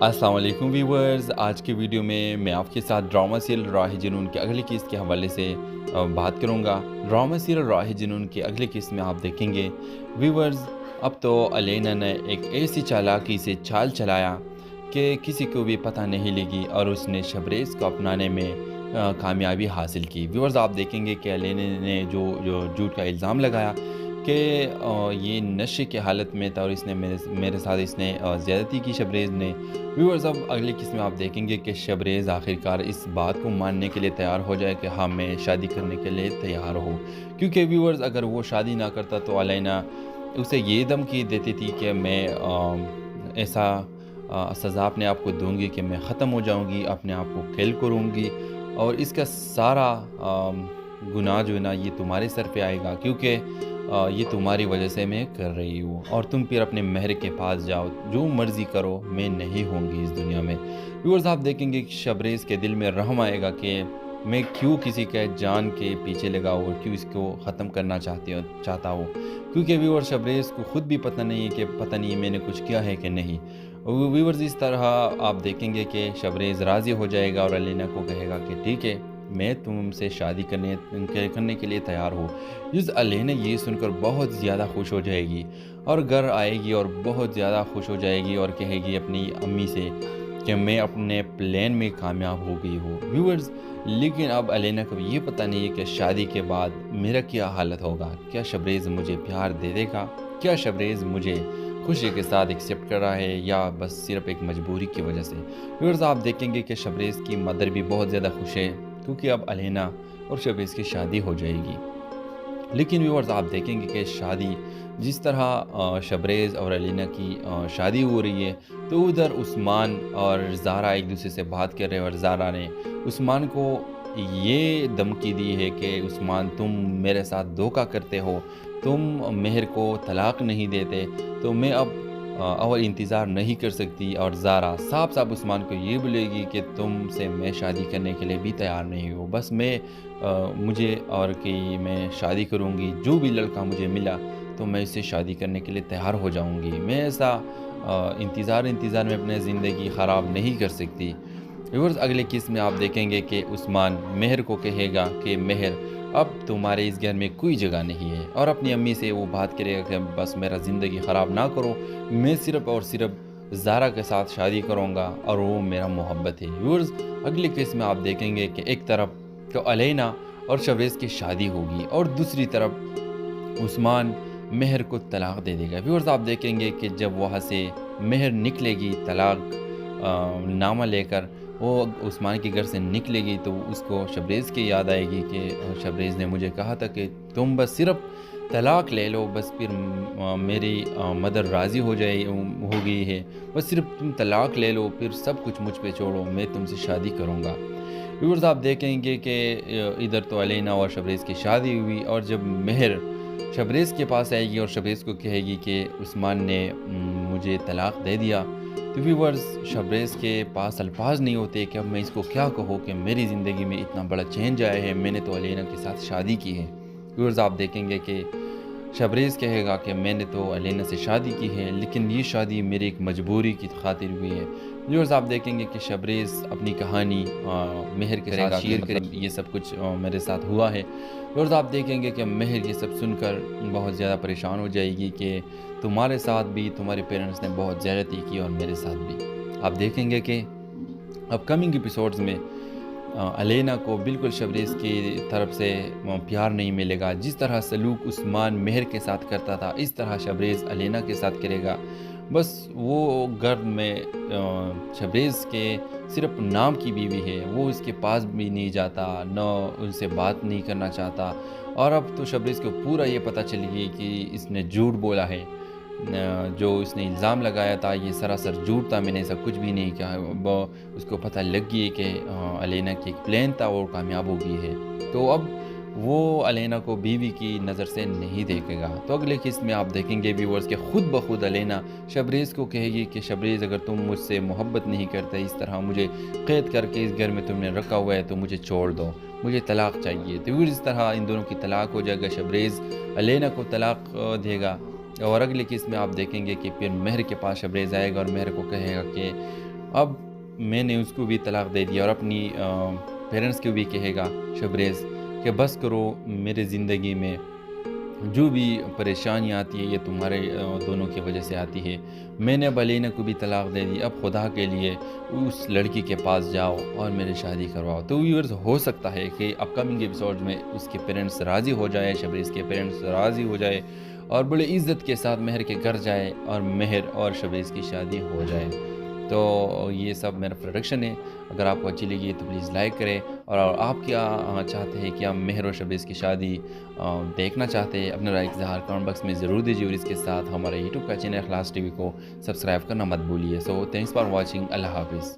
अस्सलाम वालेकुम व्यूवर्स। आज की वीडियो में मैं आपके साथ ड्रामा सीरियल राह जुनून के अगली किस्त के हवाले से बात करूंगा। ड्रामा सीरियल राह जुनून की अगली किस्त में आप देखेंगे व्यूवर्स, अब तो अलेना ने एक ऐसी चालाकी से चाल चलाया कि किसी को भी पता नहीं लगी और उसने शबरेज़ को अपनाने में कामयाबी हासिल की। व्यूवर्स, आप देखेंगे कि अलेना ने जो जो झूठ का इल्ज़ाम लगाया कि ये नशे की हालत में था और इसने मेरे मेरे साथ इसने ज़्यादती की शबरेज़ ने। व्यूअर्स, अब अगली किस्त में आप देखेंगे कि शबरेज़ आखिरकार इस बात को मानने के लिए तैयार हो जाए कि हाँ, मैं शादी करने के लिए तैयार हूँ। क्योंकि व्यूअर्स, अगर वो शादी ना करता तो अलैना उसे ये धमकी देती थी कि मैं ऐसा सज़ा अपने आप को दूँगी कि मैं ख़त्म हो जाऊँगी, अपने आप को किल करूँगी और इसका सारा गुनाह जो है ना, ये तुम्हारे सर पे आएगा, क्योंकि ये तुम्हारी वजह से मैं कर रही हूँ और तुम फिर अपने महर के पास जाओ, जो मर्ज़ी करो, मैं नहीं होंगी इस दुनिया में। व्यूअर्स, आप देखेंगे कि शबरेज़ के दिल में रहम आएगा कि मैं क्यों किसी के जान के पीछे लगा हूँ और क्यों इसको ख़त्म करना चाहता हूँ। क्योंकि व्यूअर्स, शबरेज़ को ख़ुद भी पता नहीं है कि पता नहीं मैंने कुछ किया है कि नहीं। व्यूअर्स, इस तरह आप देखेंगे कि शबरेज़ राज़ी हो जाएगा और अलीना को कहेगा कि ठीक है, मैं तुमसे शादी करने के लिए तैयार हूँ। जिस अलीना ये सुनकर बहुत ज़्यादा खुश हो जाएगी और घर आएगी और बहुत ज़्यादा खुश हो जाएगी और कहेगी अपनी अम्मी से कि मैं अपने प्लान में कामयाब हो गई हूँ। व्यूअर्स, लेकिन अब अलीना को ये पता नहीं है कि शादी के बाद मेरा क्या हालत होगा। क्या शबरेज़ मुझे प्यार दे देगा? क्या शबरेज़ मुझे खुशी के साथ एक्सेप्ट कर रहा है या बस सिर्फ एक मजबूरी की वजह से? व्यूअर्स, आप देखेंगे कि शबरेज़ की मदर भी बहुत ज़्यादा खुश है क्योंकि अब अलीना और शबरेज़ की शादी हो जाएगी। लेकिन व्यूअर्स, आप देखेंगे कि शादी जिस तरह शबरेज़ और अलीना की शादी हो रही है, तो उधर उस्मान और ज़ारा एक दूसरे से बात कर रहे हैं और ज़ारा ने उस्मान को ये धमकी दी है कि उस्मान, तुम मेरे साथ धोखा करते हो, तुम मेहर को तलाक नहीं देते, तो मैं अब और इंतज़ार नहीं कर सकती। और ज़ारा साफ साफ उस्मान को ये बोलेगी कि तुमसे मैं शादी करने के लिए भी तैयार नहीं हूँ, बस मुझे और कि मैं शादी करूँगी, जो भी लड़का मुझे मिला तो मैं इससे शादी करने के लिए तैयार हो जाऊँगी। मैं ऐसा इंतज़ार में अपनी ज़िंदगी ख़राब नहीं कर सकती। व्यूअर्स, अगले किस्त में आप देखेंगे कि उस्मान मेहर को कहेगा कि मेहर, अब तुम्हारे इस घर में कोई जगह नहीं है और अपनी अम्मी से वो बात करेगा कि बस मेरा ज़िंदगी ख़राब ना करो, मैं सिर्फ़ और सिर्फ ज़ारा के साथ शादी करूँगा और वो मेरा मोहब्बत है। व्यूअर्स, अगले केस में आप देखेंगे कि एक तरफ तो अलीना और शबरेज़ की शादी होगी और दूसरी तरफ उस्मान मेहर को तलाक दे देगा। व्यूअर्स, आप देखेंगे कि जब वहाँ से मेहर निकलेगी तलाक नामा लेकर, वो उस्मान के घर से निकलेगी तो उसको शबरेज़ की याद आएगी कि शबरेज़ ने मुझे कहा था कि तुम बस सिर्फ़ तलाक ले लो, बस फिर मेरी मदर राज़ी हो गई है, बस सिर्फ तुम तलाक ले लो, फिर सब कुछ मुझ पे छोड़ो, मैं तुमसे शादी करूँगा। व्यूअर्स, आप देखेंगे कि इधर तो अलीना और शबरेज़ की शादी हुई और जब मेहर शबरेज़ के पास आएगी और शबरेज़ को कहेगी कि उस्मान ने मुझे तलाक दे दिया, तो व्यूअर्स, शबरेज़ के पास अल्फाज नहीं होते कि अब मैं इसको क्या कहूँ कि मेरी ज़िंदगी में इतना बड़ा चेंज आया है, मैंने तो अलीना के साथ शादी की है। व्यूअर्स, आप देखेंगे कि शबरेज़ कहेगा कि मैंने तो अलीना से शादी की है, लेकिन ये शादी मेरी एक मजबूरी की खातिर हुई है। व्यूअर्स, आप देखेंगे कि शबरेज़ अपनी कहानी मेहर के साथ शेयर करें, ये सब कुछ मेरे साथ हुआ है। व्यूअर्स, आप देखेंगे कि मेहर ये सब सुनकर बहुत ज़्यादा परेशान हो जाएगी कि तुम्हारे साथ भी तुम्हारे पेरेंट्स ने बहुत ज़्यादती की और मेरे साथ भी। आप देखेंगे कि अपकमिंग एपिसोड्स में अलीना को बिल्कुल शबरेज़ की तरफ से प्यार नहीं मिलेगा। जिस तरह सलूक उस्मान मेहर के साथ करता था, इस तरह शबरेज़ अलीना के साथ करेगा। बस वो घर में शबरेज़ के सिर्फ नाम की बीवी है, वो उसके पास भी नहीं जाता, न उनसे बात नहीं करना चाहता। और अब तो शबरेज़ को पूरा ये पता चल गई कि इसने झूठ बोला है, जो इसने इल्ज़ाम लगाया था ये सरासर झूठ था, मैंने ऐसा कुछ भी नहीं किया। उसको पता लग गई कि अलीना की एक प्लान था और कामयाब हो गई है, तो अब वो अलीना को बीवी की नज़र से नहीं देखेगा। तो अगले किस्त में आप देखेंगे व्यूअर्स कि खुद ब खुद अलीना शबरेज़ को कहेगी कि शबरेज़, अगर तुम मुझसे मोहब्बत नहीं करते, इस तरह मुझे कैद करके इस घर में तुमने रखा हुआ है, तो मुझे छोड़ दो, मुझे तलाक चाहिए। तो फिर इस तरह इन दोनों की तलाक हो जाएगा, शबरेज़ अलीना को तलाक देगा। और अगले किस्त में आप देखेंगे कि फिर मेहर के पास शबरेज़ आएगा और मेहर को कहेगा कि اب میں نے اس کو بھی طلاق دے دیا اور اپنی پیرنٹس کو بھی کہے گا شبریز کہ بس کرو، میرے زندگی میں جو بھی پریشانی آتی ہے یہ تمہارے دونوں کی وجہ سے آتی ہے۔ میں نے اب علینا کو بھی طلاق دے دی، اب خدا کے لیے اس لڑکی کے پاس جاؤ اور میری شادی کرواؤ۔ تو ویورز ہو سکتا ہے کہ اپ کمنگ ایپیسوڈ میں اس کے پیرنٹس راضی ہو جائے، شبریز کے پیرنٹس راضی ہو جائے اور بڑے عزت کے ساتھ مہر کے گھر جائے اور مہر اور شبریز کی شادی ہو جائے۔ تو یہ سب میرا پروڈکشن ہے۔ اگر آپ کو اچھی لگی تو پلیز لائک کریں، اور آپ کیا چاہتے ہیں کہ ہم مہر و شبریز کی شادی دیکھنا چاہتے ہیں، اپنا رائے اظہار کمنٹ باکس میں ضرور دیجیے، اور اس کے ساتھ ہمارے یوٹیوب کا چینل اخلاص ٹی وی کو سبسکرائب کرنا مت بھولیے۔ سو تھینکس فار واچنگ، اللہ حافظ۔